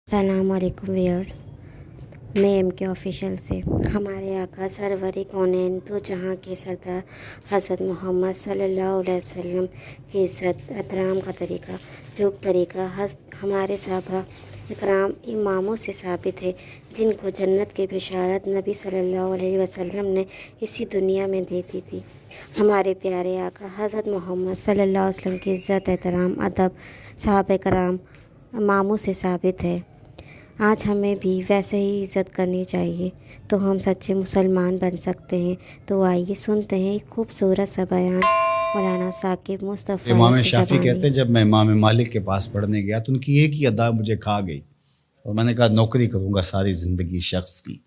السلام علیکم ویئرس، میں ایم کے آفیشیل سے ہمارے آقا سرور کونین دو جہاں کے سردار حضرت محمد صلی اللہ علیہ وسلم کی عزت احترام کا طریقہ جو طریقہ ہمارے صحابہ اکرام اماموں سے ثابت ہے، جن کو جنت کی بشارت نبی صلی اللہ علیہ وسلم نے اسی دنیا میں دے دی تھی۔ ہمارے پیارے آقا حضرت محمد صلی اللہ علیہ وسلم کی عزت احترام ادب صحابہ کرام اماموں سے ثابت ہے۔ آج ہمیں بھی ویسے ہی عزت کرنی چاہیے تو ہم سچے مسلمان بن سکتے ہیں۔ تو آئیے سنتے ہیں ایک خوبصورت سا بیان مولانا ثاقب مصطفی امام شافعی کہتے ہیں جب میں امام مالک کے پاس پڑھنے گیا تو ان کی ایک ہی ادا مجھے کھا گئی اور میں نے کہا نوکری کروں گا ساری زندگی شخص کی۔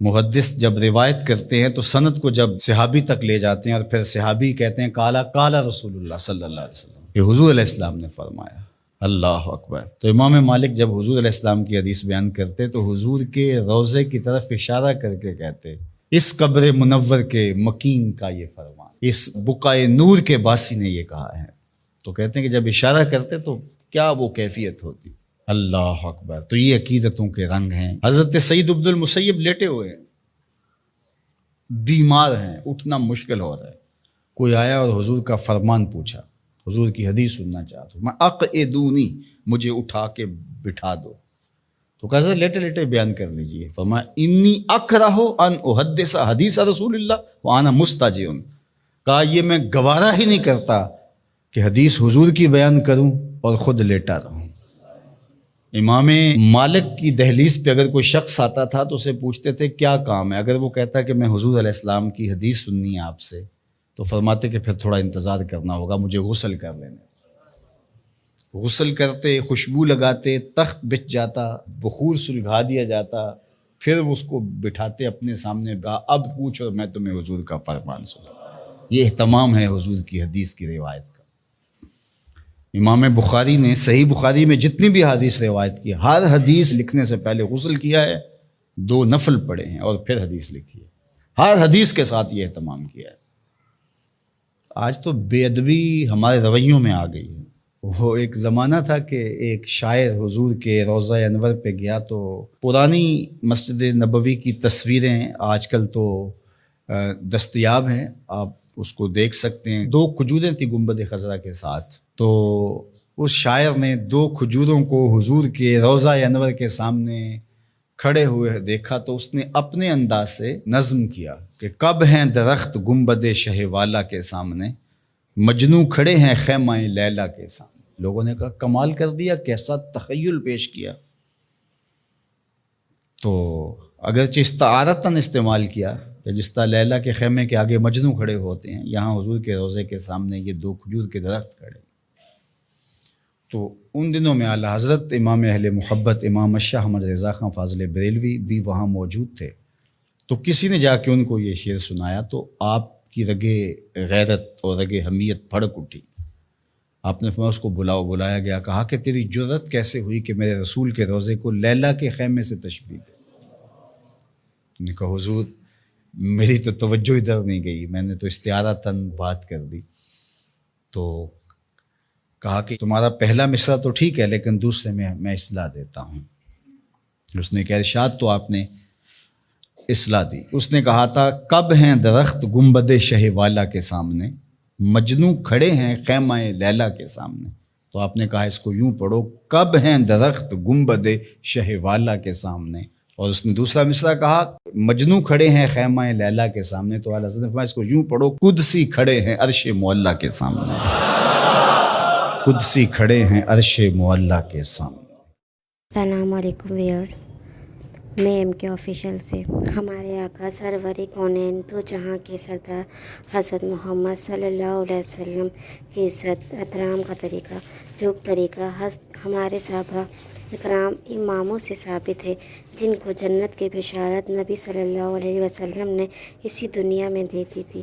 محدث جب روایت کرتے ہیں تو سند کو جب صحابی تک لے جاتے ہیں اور پھر صحابی کہتے ہیں کالا رسول اللہ صلی اللہ علیہ وسلم، یہ حضور علیہ السلام نے فرمایا۔ اللہ اکبر۔ تو امام مالک جب حضور علیہ السلام کی حدیث بیان کرتے تو حضور کے روضے کی طرف اشارہ کر کے کہتے اس قبر منور کے مکین کا یہ فرمان، اس بقائے نور کے باسی نے یہ کہا ہے۔ تو کہتے ہیں کہ جب اشارہ کرتے تو کیا وہ کیفیت ہوتی۔ اللہ اکبر۔ تو یہ عقیدتوں کے رنگ ہیں۔ حضرت سعید بن المسیب لیٹے ہوئے ہیں، بیمار ہیں، اٹھنا مشکل ہو رہا ہے، کوئی آیا اور حضور کا فرمان پوچھا، حضور کی حدیث سننا چاہتا ہوں، میں اقعدونی، مجھے اٹھا کے بٹھا دو۔ تو کہا حضرت لیٹے لیٹے بیان کر لیجئے۔ فرمایا انی اکرہ ان احدث حدیث رسول اللہ وانا مستجع، کہا یہ میں گوارا ہی نہیں کرتا کہ حدیث حضور کی بیان کروں اور خود لیٹا رہوں۔ امام مالک کی دہلیز پہ اگر کوئی شخص آتا تھا تو اسے پوچھتے تھے کیا کام ہے، اگر وہ کہتا کہ میں حضور علیہ السلام کی حدیث سننی ہے آپ سے، تو فرماتے کہ پھر تھوڑا انتظار کرنا ہوگا، مجھے غسل کر لینے۔ غسل کرتے، خوشبو لگاتے، تخت بچھ جاتا، بخور سلگھا دیا جاتا، پھر اس کو بٹھاتے اپنے سامنے، کہا اب پوچھ اور میں تمہیں حضور کا فرمان سنا۔ یہ اہتمام ہے حضور کی حدیث کی روایت کا۔ امام بخاری نے صحیح بخاری میں جتنی بھی حدیث روایت کی، ہر حدیث لکھنے سے پہلے غسل کیا ہے، 2 نفل پڑھے ہیں اور پھر حدیث لکھی ہے، ہر حدیث کے ساتھ یہ اہتمام کیا ہے۔ آج تو بے ادبی ہمارے رویوں میں آ گئی ہے۔ وہ ایک زمانہ تھا کہ ایک شاعر حضور کے روضہ انور پہ گیا تو پرانی مسجد نبوی کی تصویریں آج کل تو دستیاب ہیں، آپ اس کو دیکھ سکتے ہیں۔ 2 کھجوریں تھیں گنبد خضرا کے ساتھ، تو اس شاعر نے 2 کھجوروں کو حضور کے روضہ انور کے سامنے کھڑے ہوئے دیکھا تو اس نے اپنے انداز سے نظم کیا کہ کب ہیں درخت گنبد شہ والا کے سامنے، مجنوں کھڑے ہیں خیمہ لیلا کے سامنے۔ لوگوں نے کہا کمال کر دیا، کیسا تخیل پیش کیا۔ تو اگرچہ استعارتاً استعمال کیا کہ جس طرح لیلا کے خیمے کے آگے مجنوں کھڑے ہوتے ہیں، یہاں حضور کے روضے کے سامنے یہ 2 کھجور کے درخت کھڑے۔ تو ان دنوں میں اعلیٰ حضرت امام اہل محبت امام شاہ احمد رضا خان فاضل بریلوی بھی وہاں موجود تھے۔ تو کسی نے جا کے ان کو یہ شعر سنایا تو آپ کی رگے غیرت اور رگے حمیت پھڑک اٹھی۔ آپ نے فرمایا اس کو بلایا گیا، کہا کہ تیری جرت کیسے ہوئی کہ میرے رسول کے روضے کو لیلا کے خیمے سے تشبیہ دے۔ نے کہا حضور میری تو توجہ ادھر نہیں گئی، میں نے تو استعارتاً بات کر دی۔ تو کہا کہ تمہارا پہلا مصرع تو ٹھیک ہے لیکن دوسرے میں اصلاح دیتا ہوں۔ اس نے کہا ارشاد تو آپ نے اصلاح دی۔ اس نے کہا تھا کب ہیں درخت گنبد شہ والا کے سامنے، مجنوں کھڑے ہیں خیمہ لیلا کے سامنے۔ تو آپ نے کہا اس کو یوں پڑھو کب ہیں درخت گنبد شہ والا کے سامنے، اور اس نے دوسرا مصرع کہا مجنوں کھڑے ہیں خیمہ لیلا کے سامنے۔ تو اعلیٰ حضرت نے فرمایا اس کو یوں پڑھو قدسی کھڑے ہیں عرش معلیٰ کے سامنے، قدسی کھڑے ہیں عرش معلیٰ کے سامنے۔ السلام علیکم ویئرس، میں ایم کے آفیشیل سے ہمارے آقا سرور کونین دو جہاں کے سردار حضرت محمد صلی اللہ علیہ وسلم کی عزت احترام کا طریقہ جو طریقہ ہمارے صحابہ اکرام اماموں سے ثابت ہے، جن کو جنت کی بشارت نبی صلی اللہ علیہ وسلم نے اسی دنیا میں دے دی تھی۔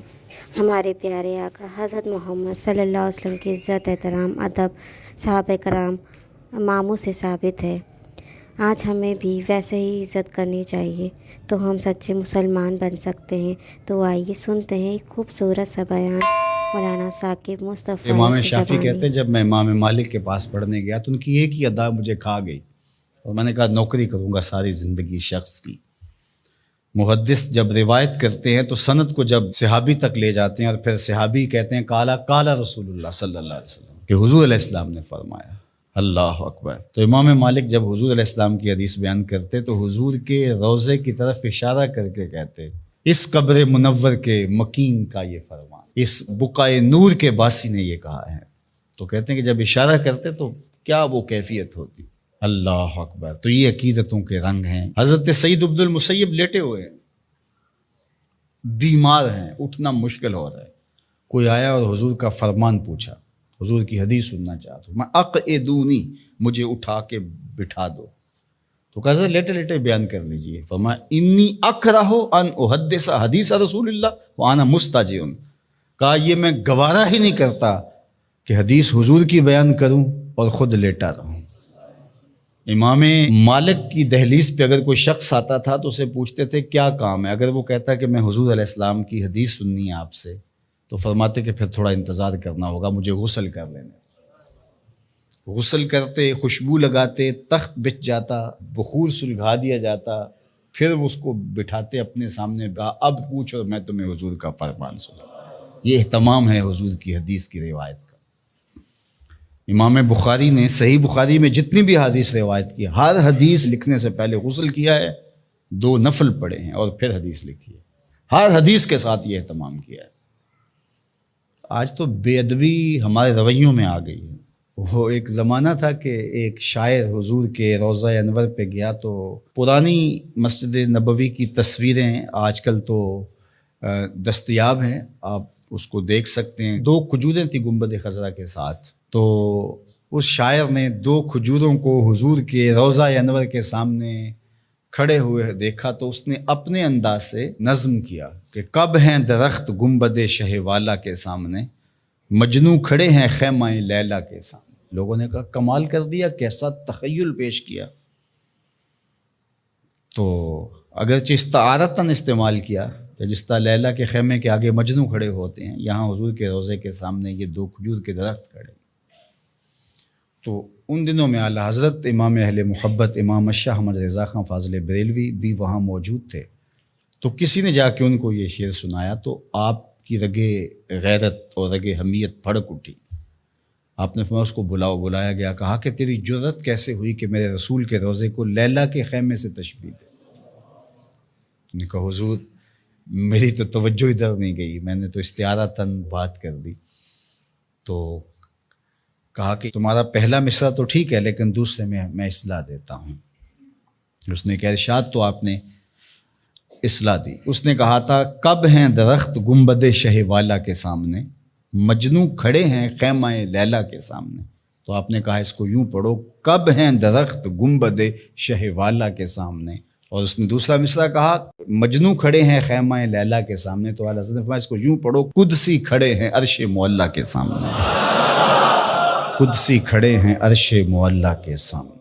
ہمارے پیارے آقا حضرت محمد صلی اللہ علیہ وسلم کی عزت احترام ادب صحابہ کرام اماموں سے ثابت ہے۔ آج ہمیں بھی ویسے ہی عزت کرنی چاہیے تو ہم سچے مسلمان بن سکتے ہیں۔ تو آئیے سنتے ہیں ایک خوبصورت سا بیان مولانا ثاقب مصطفی امام شافعی کہتے ہیں جب میں امام مالک کے پاس پڑھنے گیا تو ان کی ایک ہی ادا مجھے کھا گئی اور میں نے کہا نوکری کروں گا ساری زندگی شخص کی۔ محدث جب روایت کرتے ہیں تو سند کو جب صحابی تک لے جاتے ہیں اور پھر صحابی کہتے ہیں کالا کالا رسول اللہ صلی اللہ علیہ وسلم، کہ حضور علیہ السلام نے فرمایا۔ اللہ اکبر۔ تو امام مالک جب حضور علیہ السلام کی حدیث بیان کرتے تو حضور کے روضے کی طرف اشارہ کر کے کہتے اس قبر منور کے مکین کا یہ فرمان، اس بقعہ نور کے باسی نے یہ کہا ہے۔ تو کہتے ہیں کہ جب اشارہ کرتے تو کیا وہ کیفیت ہوتی۔ اللہ اکبر۔ تو یہ عقیدتوں کے رنگ ہیں۔ حضرت سعید بن المسیب لیٹے ہوئے ہیں، بیمار ہیں، اٹھنا مشکل ہو رہا ہے۔ کوئی آیا اور حضور کا فرمان پوچھا، حضور کی حدیث سننا چاہتا ہوں، میں اقعدونی، مجھے اٹھا کے بٹھا دو۔ تو کہا حضرت لیٹے لیٹے بیان کر لیجئے۔ فرمایا انی اکرہ ان احدث حدیث رسول اللہ وانا مستجع۔ کہا یہ میں گوارا ہی نہیں کرتا کہ حدیث حضور کی بیان کروں اور خود لیٹا رہوں۔ امام مالک کی دہلیز پہ اگر کوئی شخص آتا تھا تو اسے پوچھتے تھے کیا کام ہے۔ اگر وہ کہتا کہ میں حضور علیہ السلام کی حدیث سننی ہے آپ سے، تو فرماتے کہ پھر تھوڑا انتظار کرنا ہوگا، مجھے غسل کر لینے۔ غسل کرتے، خوشبو لگاتے، تخت بچھ جاتا، بخور سلگھا دیا جاتا، پھر اس کو بٹھاتے اپنے سامنے، کہا اب پوچھو میں تمہیں حضور کا فرمان سنا۔ یہ اہتمام ہے حضور کی حدیث کی روایت کا۔ امام بخاری نے صحیح بخاری میں جتنی بھی حدیث روایت کی، ہر حدیث لکھنے سے پہلے غسل کیا ہے، 2 نفل پڑھے ہیں اور پھر حدیث لکھی ہے۔ ہر حدیث کے ساتھ یہ اہتمام کیا ہے۔ آج تو بے ادبی ہمارے رویوں میں آ گئی ہے۔ وہ ایک زمانہ تھا کہ ایک شاعر حضور کے روضہ انور پہ گیا تو پرانی مسجد نبوی کی تصویریں آج کل تو دستیاب ہیں، آپ اس کو دیکھ سکتے ہیں۔ 2 کھجوریں تھیں گنبد خضرا کے ساتھ، تو اس شاعر نے 2 کھجوروں کو حضور کے روضہ انور کے سامنے کھڑے ہوئے دیکھا تو اس نے اپنے انداز سے نظم کیا کہ کب ہیں درخت گنبد شہ والا کے سامنے، مجنوں کھڑے ہیں خیمہ لیلا کے سامنے۔ لوگوں نے کہا کمال کر دیا، کیسا تخیل پیش کیا۔ تو اگرچہ استعارتاً استعمال کیا کہ جس طرح لیلا کے خیمے کے آگے مجنوں کھڑے ہوتے ہیں، یہاں حضور کے روضے کے سامنے یہ 2 کھجور کے درخت کھڑے۔ تو ان دنوں میں اعلیٰ حضرت امام اہل محبت امام شاہ احمد رضا خان فاضل بریلوی بھی وہاں موجود تھے۔ تو کسی نے جا کے ان کو یہ شعر سنایا تو آپ کی رگے غیرت اور رگے حمیت بھڑک اٹھی۔ آپ نے فرمایا اس کو بلاؤ۔ بلایا گیا، کہا کہ تیری جرت کیسے ہوئی کہ میرے رسول کے روضے کو لیلا کے خیمے سے تشبیہ دے؟ نے کہا حضور میری تو توجہ ادھر نہیں گئی، میں نے تو استعارتاً بات کر دی۔ تو کہا کہ تمہارا پہلا مصرع تو ٹھیک ہے لیکن دوسرے میں اصلاح دیتا ہوں۔ اس نے کہا ارشاد تو آپ نے اصلاح دی۔ اس نے کہا تھا کب ہیں درخت گنبد شہ والا کے سامنے، مجنوں کھڑے ہیں خیمہ لیلا کے سامنے۔ تو آپ نے کہا اس کو یوں پڑھو کب ہیں درخت گنبد شہ والا کے سامنے، اور اس نے دوسرا مصرع کہا مجنوں کھڑے ہیں خیمہ لیلا کے سامنے۔ تو اعلیٰ حضرت نے فرمایا اس کو یوں پڑھو قدسی کھڑے ہیں عرش معلیٰ کے سامنے، قدسی کھڑے ہیں عرش معلیٰ کے سامنے۔